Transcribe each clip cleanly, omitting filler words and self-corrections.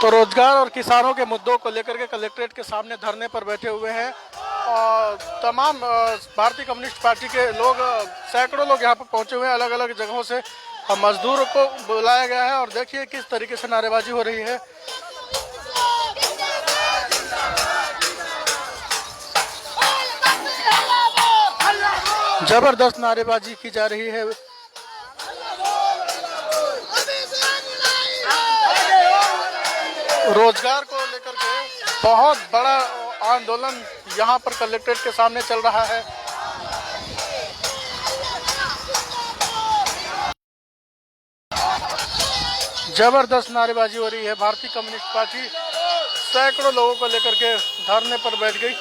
तो रोजगार और किसानों के मुद्दों को लेकर के कलेक्ट्रेट के सामने धरने पर बैठे हुए हैं और तमाम भारतीय कम्युनिस्ट पार्टी के लोग, सैकड़ों लोग यहाँ पर पहुंचे हुए हैं अलग अलग जगहों से। मजदूरों को बुलाया गया है और देखिए किस तरीके से नारेबाजी हो रही है। जबरदस्त नारेबाजी की जा रही है। रोजगार को लेकर के बहुत बड़ा आंदोलन यहाँ पर कलेक्ट्रेट के सामने चल रहा है। जबरदस्त नारेबाजी हो रही है। भारतीय कम्युनिस्ट पार्टी सैकड़ों लोगों को लेकर के धरने पर बैठ गई।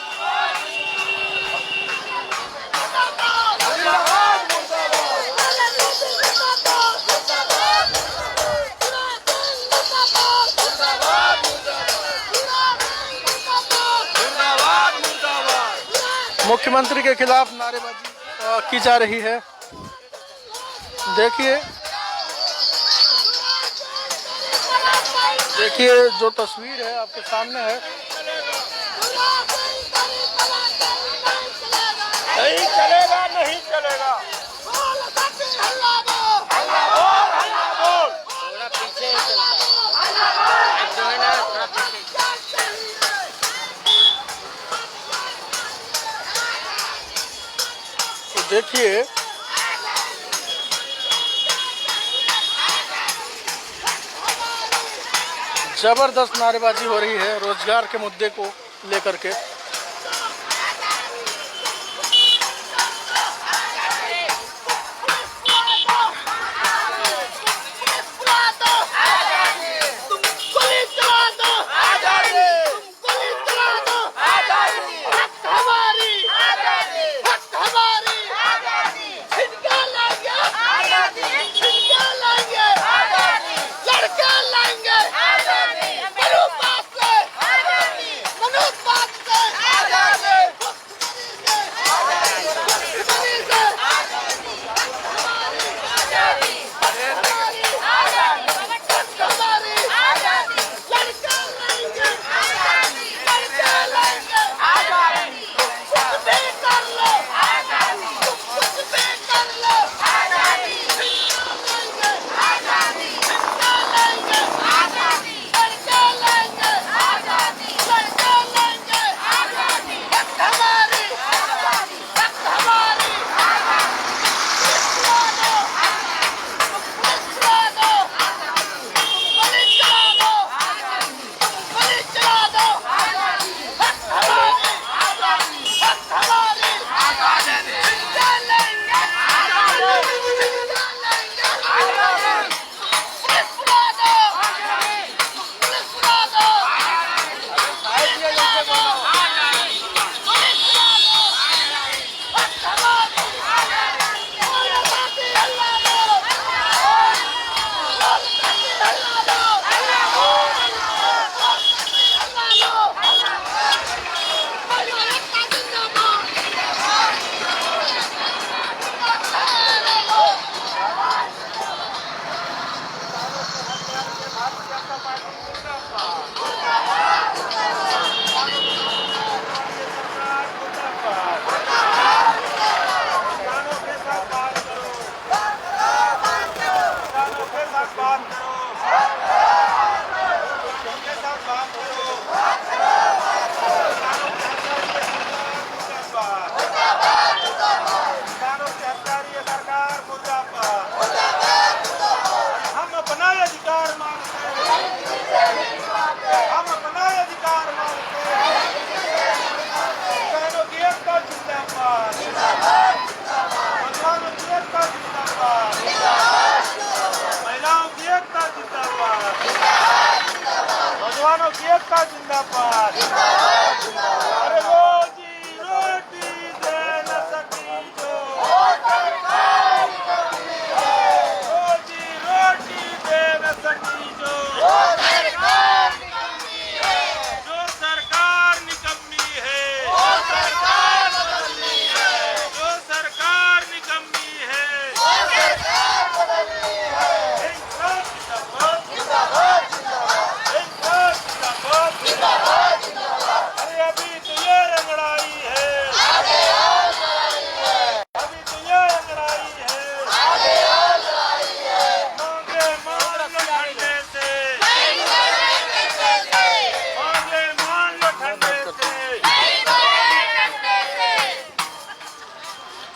मुख्यमंत्री के खिलाफ नारेबाजी की जा रही है। देखिए जो तस्वीर है आपके सामने है। नहीं चलेगा, नहीं चलेगा। तो देखिए जबरदस्त नारेबाजी हो रही है रोजगार के मुद्दे को लेकर के। नौजवानों की एकता जिंदाबाद। अरे रोजी रोटी दे न सकी जो, रोजी रोटी दे न सकी जो, जो सरकार निकम्मी है, जो सरकार निकम्मी है।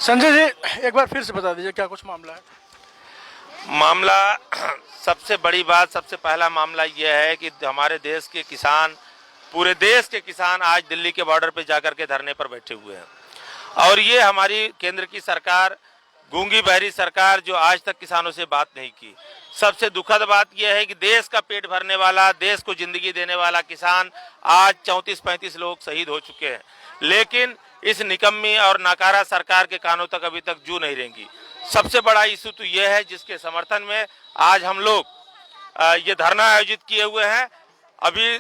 संजय जी, एक बार फिर से बता दीजिए क्या कुछ मामला है। मामला सबसे बड़ी बात, सबसे पहला मामला यह है कि हमारे देश के किसान, पूरे देश के किसान आज दिल्ली के बॉर्डर पे जाकर के धरने पर बैठे हुए हैं और ये हमारी केंद्र की सरकार, गूंगी बहरी सरकार, जो आज तक किसानों से बात नहीं की। सबसे दुखद बात यह है कि देश का पेट भरने वाला, देश को जिंदगी देने वाला किसान आज 34-35 लोग शहीद हो चुके हैं, लेकिन इस निकम्मी और नाकारा सरकार के कानों तक अभी तक जू नहीं रहेंगी। सबसे बड़ा इशू तो यह है जिसके समर्थन में आज हम लोग ये धरना आयोजित किए हुए हैं। अभी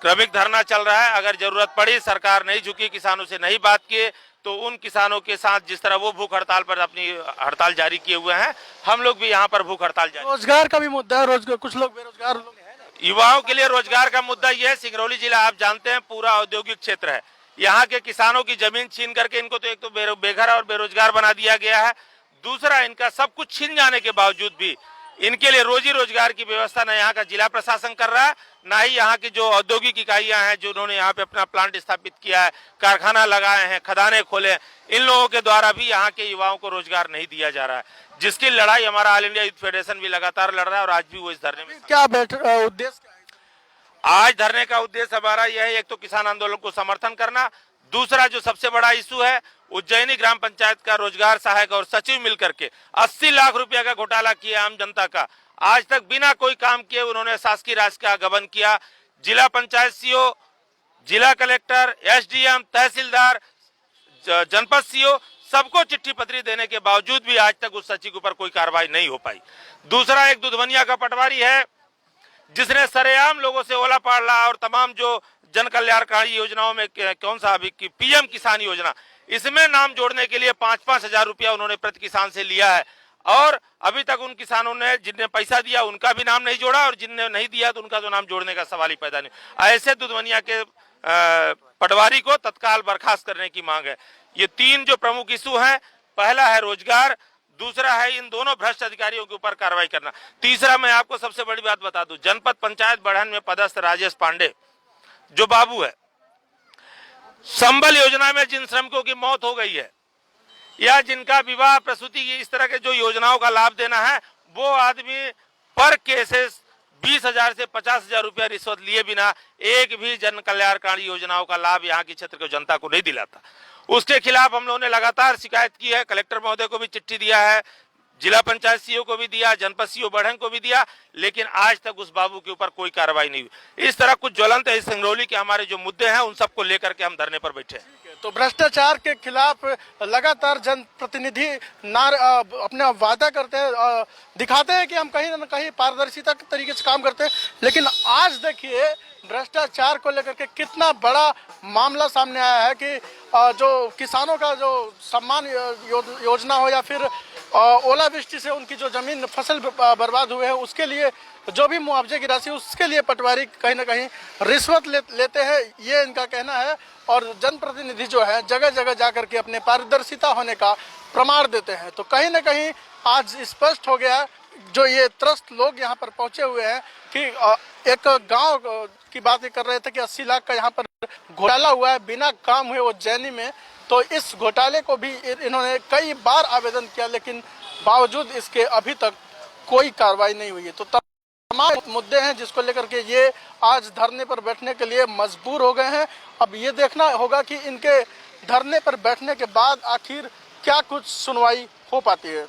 क्रमिक धरना चल रहा है। अगर जरूरत पड़ी, सरकार नहीं झुकी, किसानों से नहीं बात किए, तो उन किसानों के साथ जिस तरह वो भूख हड़ताल पर अपनी हड़ताल जारी किए हुए हैं, हम लोग भी यहाँ पर भूख हड़ताल जारी। रोजगार का भी मुद्दा है, रोजगार, कुछ लोग बेरोजगार लोग हैं। युवाओं के लिए रोजगार का मुद्दा यह है, सिंगरौली जिला आप जानते हैं पूरा औद्योगिक क्षेत्र है। यहाँ के किसानों की जमीन छीन करके इनको तो एक तो बेघर और बेरोजगार बना दिया गया है, दूसरा इनका सब कुछ छीन जाने के बावजूद भी इनके लिए रोजी रोजगार की व्यवस्था न यहाँ का जिला प्रशासन कर रहा है, ना ही यहाँ की जो औद्योगिक इकाइयां हैं, जो उन्होंने यहाँ पे अपना प्लांट स्थापित किया है, कारखाना लगाए हैं, खदानें खोले हैं, इन लोगों के द्वारा भी यहाँ के युवाओं को रोजगार नहीं दिया जा रहा है, जिसकी लड़ाई हमारा ऑल इंडिया यूथ फेडरेशन भी लगातार लड़ रहा है और आज भी वो इस धरने में। क्या उद्देश्य क्या है? आज धरने का उद्देश्य हमारा यह है, एक तो किसान आंदोलन को समर्थन करना, दूसरा जो सबसे बड़ा इशू है, उज्जैनी ग्राम पंचायत का रोजगार सहायक और सचिव मिलकर के 80 लाख रुपया का घोटाला किया आम जनता का। आज तक बिना कोई काम किए उन्होंने शासकीय राज का गबन किया। जिला पंचायत सीओ, जिला कलेक्टर, एसडीएम, तहसीलदार, जनपद सीओ, सबको चिट्ठी पत्री देने के बावजूद भी आज तक उस सचिव के ऊपर कोई कार्रवाई नहीं हो पाई। दूसरा एक दुधवनिया का पटवारी है जिसने सरेआम लोगों से ओला पाला और तमाम जो जन कल्याणकारी योजनाओं में कौन सा अभी की पीएम किसान योजना, इसमें नाम जोड़ने के लिए 5-5 हजार रुपया उन्होंने प्रति किसान से लिया है और अभी तक उन किसानों ने जिनने पैसा दिया उनका भी नाम नहीं जोड़ा और जिनने नहीं दिया तो उनका तो नाम जोड़ने का सवाल ही पैदा नहीं। ऐसे दुधवनिया के पटवारी को तत्काल बर्खास्त करने की मांग है। ये 3 जो प्रमुख इशू हैं, पहला है रोजगार, दूसरा है इन दोनों भ्रष्ट अधिकारियों के ऊपर कार्रवाई करना, तीसरा मैं आपको सबसे बड़ी बात बता दूं, जनपद पंचायत बढ़न में पदस्थ राजेश पांडे जो बाबू है, संबल योजना में जिन श्रमिकों की मौत हो गई है या जिनका विवाह, प्रसूति, इस तरह के जो योजनाओं का लाभ देना है, वो आदमी पर केसेस 20,000 से 50,000 रुपया रिश्वत लिए बिना एक भी जन कल्याणकारी योजनाओं का लाभ यहाँ की क्षेत्र की जनता को नहीं दिलाता। उसके खिलाफ हम लोगों ने लगातार शिकायत की है, कलेक्टर महोदय को भी चिट्ठी दिया है, जिला पंचायत सीओ को भी दिया, जनपद सीओ बढ़न को भी दिया, लेकिन आज तक उस बाबू के ऊपर कोई कार्रवाई नहीं हुई। इस तरह कुछ ज्वलंत है सिंगरौली के हमारे जो मुद्दे हैं, उन सबको लेकर के हम धरने पर बैठे हैं। तो भ्रष्टाचार के खिलाफ लगातार जनप्रतिनिधि अपना वादा करते हैं, दिखाते हैं कि हम कहीं न कहीं पारदर्शिता के तरीके से काम करते हैं, लेकिन आज देखिए भ्रष्टाचार को लेकर के कितना बड़ा मामला सामने आया है कि जो किसानों का जो सम्मान योजना हो या फिर ओलावृष्टि से उनकी जो जमीन फसल बर्बाद हुए हैं उसके लिए जो भी मुआवजे की राशि, उसके लिए पटवारी कहीं ना कहीं रिश्वत लेते हैं, ये इनका कहना है। और जनप्रतिनिधि जो है जगह जगह जाकर के अपने पारदर्शिता होने का प्रमाण देते हैं। तो कहीं ना कहीं आज स्पष्ट हो गया, जो ये त्रस्त लोग यहाँ पर पहुंचे हुए हैं कि एक गांव की बातें कर रहे थे कि 80 लाख का यहाँ पर घोटाला हुआ है बिना काम हुए उज्जैनी में। तो इस घोटाले को भी इन्होंने कई बार आवेदन किया, लेकिन बावजूद इसके अभी तक कोई कार्रवाई नहीं हुई है। तो तमाम मुद्दे हैं जिसको लेकर के ये आज धरने पर बैठने के लिए मजबूर हो गए हैं। अब ये देखना होगा कि इनके धरने पर बैठने के बाद आखिर क्या कुछ सुनवाई हो पाती है।